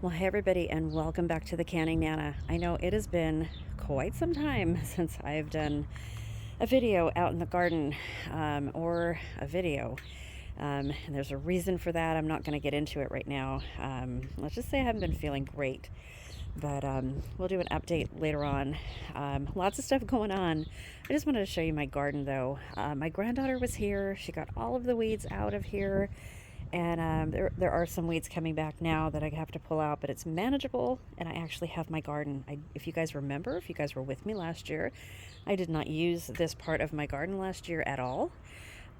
Well, hey everybody, and welcome back to the Canning Nana. I know it has been quite some time since I've done a video out in the garden, or a video. And there's a reason for that. I'm not going to get into it right now. Let's just say I haven't been feeling great, but we'll do an update later on. Lots of stuff going on. I just wanted to show you my garden, though. My granddaughter was here. She got all of the weeds out of here. And there are some weeds coming back now that I have to pull out, but it's manageable, and I actually have my garden. If you guys remember, if you guys were with me last year, I did not use this part of my garden last year at all.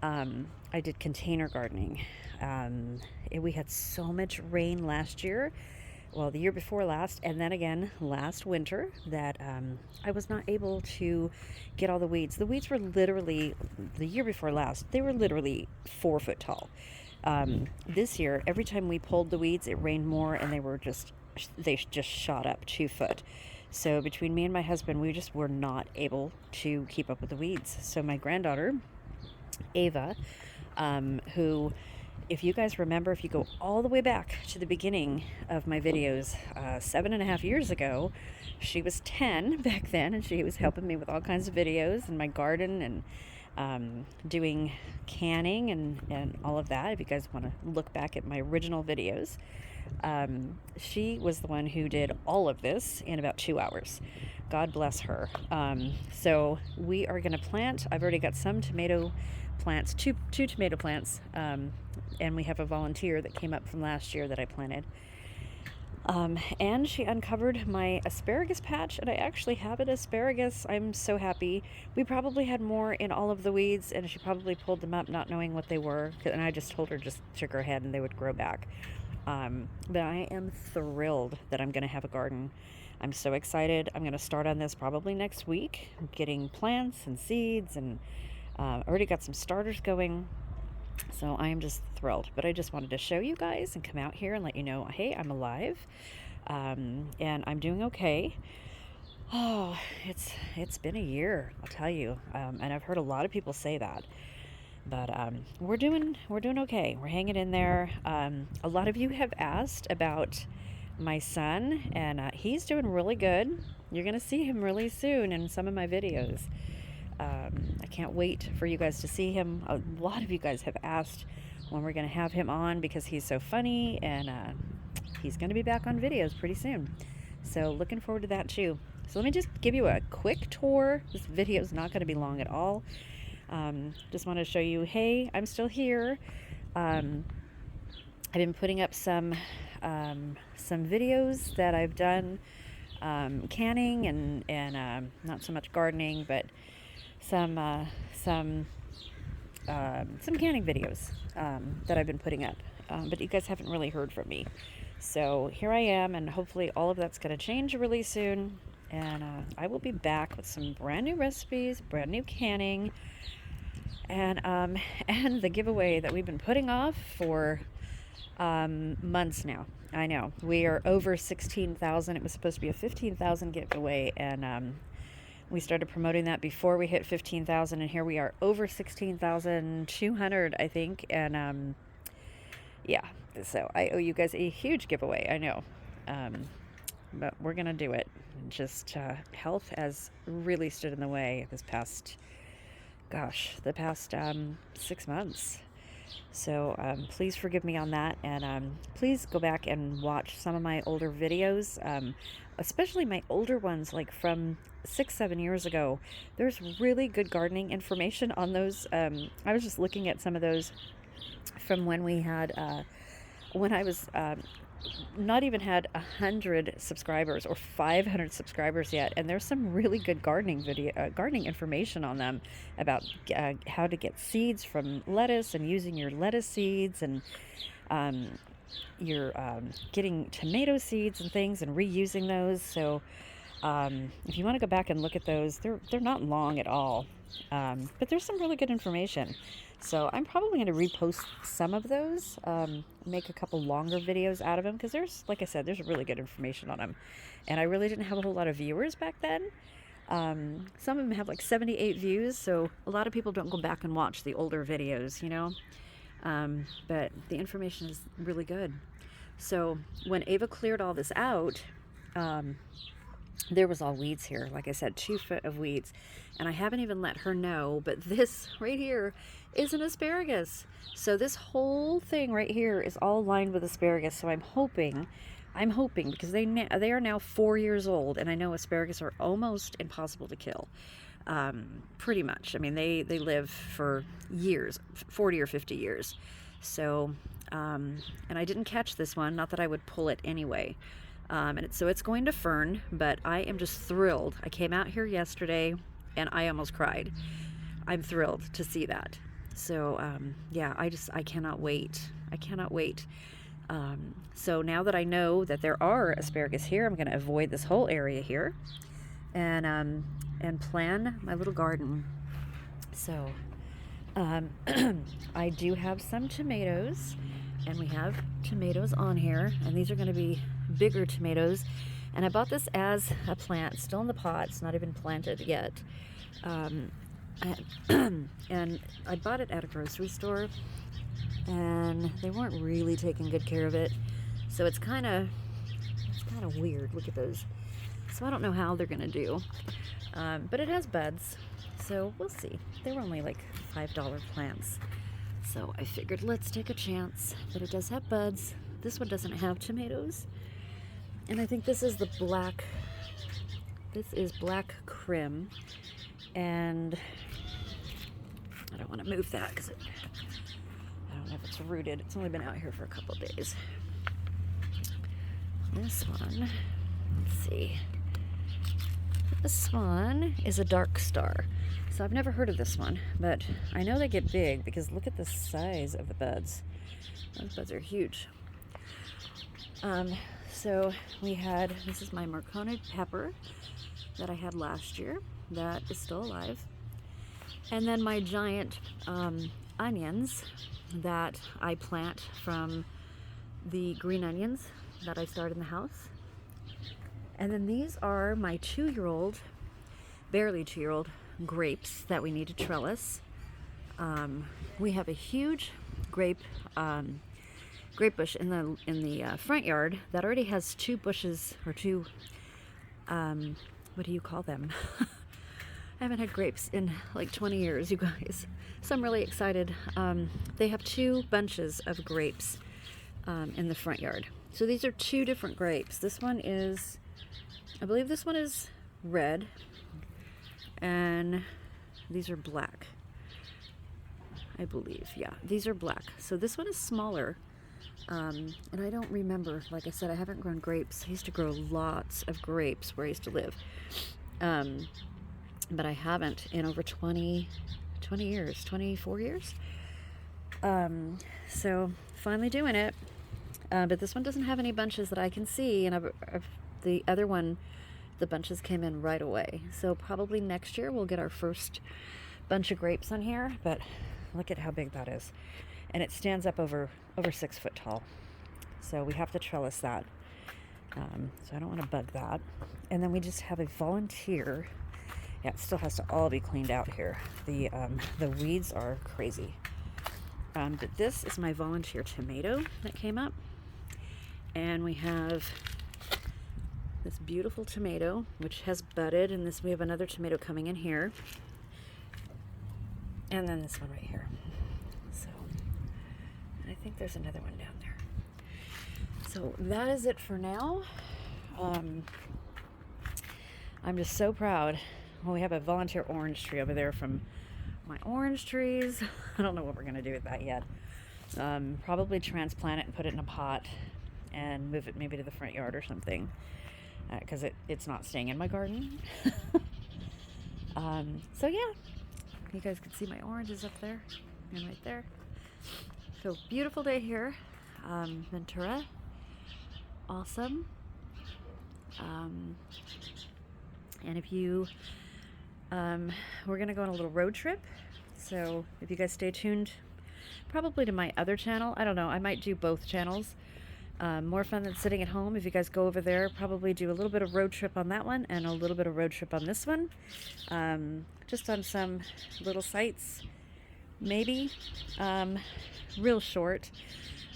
I did container gardening. We had so much rain last year, well, the year before last, and then again last winter, that I was not able to get all the weeds. The weeds were literally, the year before last, they were literally 4 foot tall. This year, every time we pulled the weeds, it rained more, and they just shot up 2 foot. So between me and my husband, we just were not able to keep up with the weeds. So my granddaughter, Ava, who, if you guys remember, if you go all the way back to the beginning of my videos, 7.5 years ago, she was 10 back then, and she was helping me with all kinds of videos in my garden and doing canning and all of that. If you guys want to look back at my original videos, she was the one who did all of this in about 2 hours. God bless her. So we are going to plant. I've already got some tomato plants, two tomato plants, and we have a volunteer that came up from last year that I planted. And she uncovered my asparagus patch, and I actually have an asparagus. I'm so happy. We probably had more in all of the weeds, and she probably pulled them up not knowing what they were, and I just told her, just shook her head, and they would grow back. But I am thrilled that I'm going to have a garden. I'm so excited. I'm going to start on this probably next week, getting plants and seeds, and already got some starters going. So I am just thrilled, but I just wanted to show you guys and come out here and let you know, hey, I'm alive, and I'm doing okay. Oh, it's been a year, I'll tell you, and I've heard a lot of people say that, but we're doing okay. We're hanging in there. A lot of you have asked about my son, and he's doing really good. You're gonna see him really soon in some of my videos. I can't wait for you guys to see him. A lot of you guys have asked when we're going to have him on because he's so funny, and he's going to be back on videos pretty soon. So looking forward to that too. So let me just give you a quick tour. This video is not going to be long at all. Just want to show you, hey, I'm still here. I've been putting up some videos that I've done, canning and not so much gardening, but some canning videos that I've been putting up, but you guys haven't really heard from me. So here I am, and hopefully all of that's going to change really soon, and I will be back with some brand new recipes, brand new canning, and the giveaway that we've been putting off for months now. I know we are over 16,000. It was supposed to be a 15,000 giveaway, and we started promoting that before we hit 15,000, and here we are over 16,200, I think. And yeah, so I owe you guys a huge giveaway, I know. But we're gonna do it. Just health has really stood in the way the past 6 months. So please forgive me on that, and please go back and watch some of my older videos, especially my older ones, like from 6-7 years ago. There's really good gardening information on those. I was just looking at some of those from when we had when I was not even had 100 subscribers or 500 subscribers yet, and there's some really good gardening information on them about how to get seeds from lettuce and using your lettuce seeds, and you're getting tomato seeds and things and reusing those. So if you want to go back and look at those, they're not long at all, but there's some really good information. So I'm probably going to repost some of those, make a couple longer videos out of them, because there's, like I said, there's really good information on them, and I really didn't have a whole lot of viewers back then. Some of them have like 78 views, so a lot of people don't go back and watch the older videos, you know. But the information is really good. So when Ava cleared all this out, there was all weeds here. Like I said, 2 foot of weeds. And I haven't even let her know, but this right here is an asparagus. So this whole thing right here is all lined with asparagus. So I'm hoping because they are now 4 years old, and I know asparagus are almost impossible to kill. Pretty much. I mean, they live for years, 40 or 50 years. So, and I didn't catch this one, not that I would pull it anyway. So it's going to fern, but I am just thrilled. I came out here yesterday and I almost cried. I'm thrilled to see that. So, yeah, I cannot wait. I cannot wait. So now that I know that there are asparagus here, I'm going to avoid this whole area here and plan my little garden. So, I do have some tomatoes, and we have tomatoes on here, and these are going to be bigger tomatoes. And I bought this as a plant, still in the pot. It's not even planted yet. And I bought it at a grocery store, and they weren't really taking good care of it. So it's kind of weird. Look at those. So I don't know how they're going to do. But it has buds, so we'll see. They were only like $5 plants. So I figured let's take a chance. But it does have buds. This one doesn't have tomatoes. And I think this is the black, this is black crim. And I don't want to move that because I don't know if it's rooted. It's only been out here for a couple days. This one, let's see. This one is a dark star. So I've never heard of this one, but I know they get big because look at the size of the buds. Those buds are huge. So we had, this is my Marconi pepper that I had last year. That is still alive. And then my giant onions that I plant from the green onions that I started in the house. And then these are my 2-year-old, barely 2-year-old grapes that we need to trellis. We have a huge grape bush in the front yard that already has 2 bushes or 2. What do you call them? I haven't had grapes in like 20 years, you guys. So I'm really excited. They have 2 bunches of grapes in the front yard. So these are 2 different grapes. This one is, I believe this one is red, and these are black. I believe, yeah, these are black. So this one is smaller, and I don't remember, like I said, I haven't grown grapes. I used to grow lots of grapes where I used to live, but I haven't in over 20 years, 24 years. So finally doing it, but this one doesn't have any bunches that I can see, and the other one, the bunches came in right away. So probably next year we'll get our first bunch of grapes on here, but look at how big that is. And it stands up over 6 foot tall. So we have to trellis that. So I don't want to bug that. And then we just have a volunteer. Yeah, it still has to all be cleaned out here. The weeds are crazy. But this is my volunteer tomato that came up. And we have this beautiful tomato, which has budded, and we have another tomato coming in here. And then this one right here. So, and I think there's another one down there. So that is it for now. I'm just so proud. Well, we have a volunteer orange tree over there from my orange trees. I don't know what we're going to do with that yet. Probably transplant it and put it in a pot and move it maybe to the front yard or something, because it's not staying in my garden. So yeah, you guys can see my oranges up there and right there. So beautiful day here, Ventura, awesome. And if you, we're gonna go on a little road trip, so if you guys stay tuned, probably to my other channel. I don't know, I might do both channels. More fun than sitting at home. If you guys go over there, probably do a little bit of road trip on that one and a little bit of road trip on this one. Just on some little sites maybe, real short.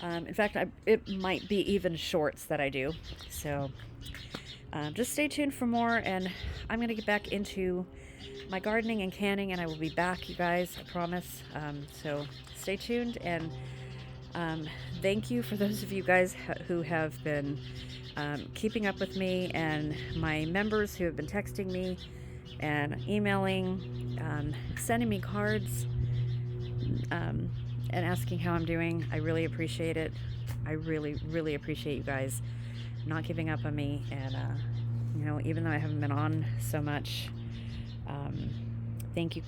In fact, it might be even shorts that I do. So just stay tuned for more, and I'm going to get back into my gardening and canning, and I will be back, you guys, I promise. So stay tuned, and thank you for those of you guys who have been keeping up with me, and my members who have been texting me and emailing, sending me cards, and asking how I'm doing. I really appreciate it. I really, really appreciate you guys not giving up on me. And, you know, even though I haven't been on so much, thank you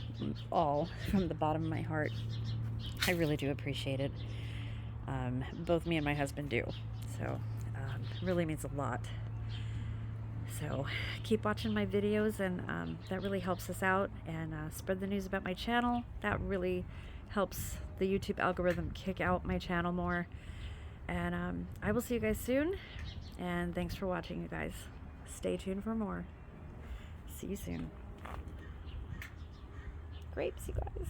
all from the bottom of my heart. I really do appreciate it. Both me and my husband do. So, it really means a lot. So keep watching my videos, and that really helps us out, and spread the news about my channel. That really helps the YouTube algorithm kick out my channel more. And I will see you guys soon, and thanks for watching, you guys. Stay tuned for more. See you soon. Grapes, you guys.